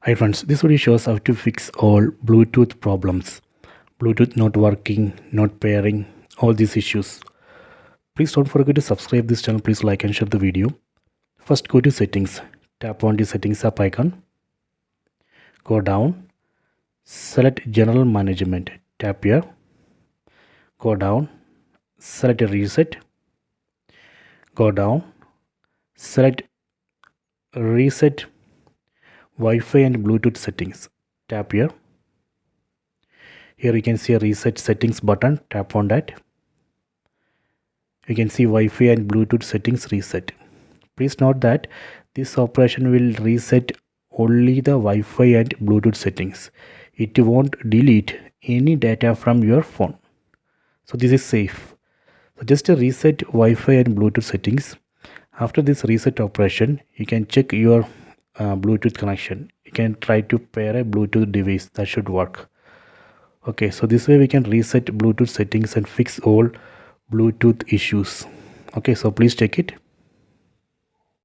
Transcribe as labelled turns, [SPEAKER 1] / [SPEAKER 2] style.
[SPEAKER 1] Hi friends, this video shows how to fix all Bluetooth problems. Bluetooth not working, not pairing, all these issues. Please don't forget to subscribe this channel. Please like and share the video. First go to settings. Tap on the settings app icon. Go down. Select general management. Tap here. Go down. Select reset. Go down. Select reset Wi-Fi and Bluetooth settings. Tap here. Here you can see a reset settings button. Tap on that. You can see Wi-Fi and Bluetooth settings reset. Please note that this operation will reset only the Wi-Fi and Bluetooth settings. It won't delete any data from your phone. So this is safe. So just reset Wi-Fi and Bluetooth settings. After this reset operation, you can check your Bluetooth connection. You can try to pair a Bluetooth device that should work. Okay, so this way we can reset Bluetooth settings and fix all Bluetooth issues. Okay, so please check it.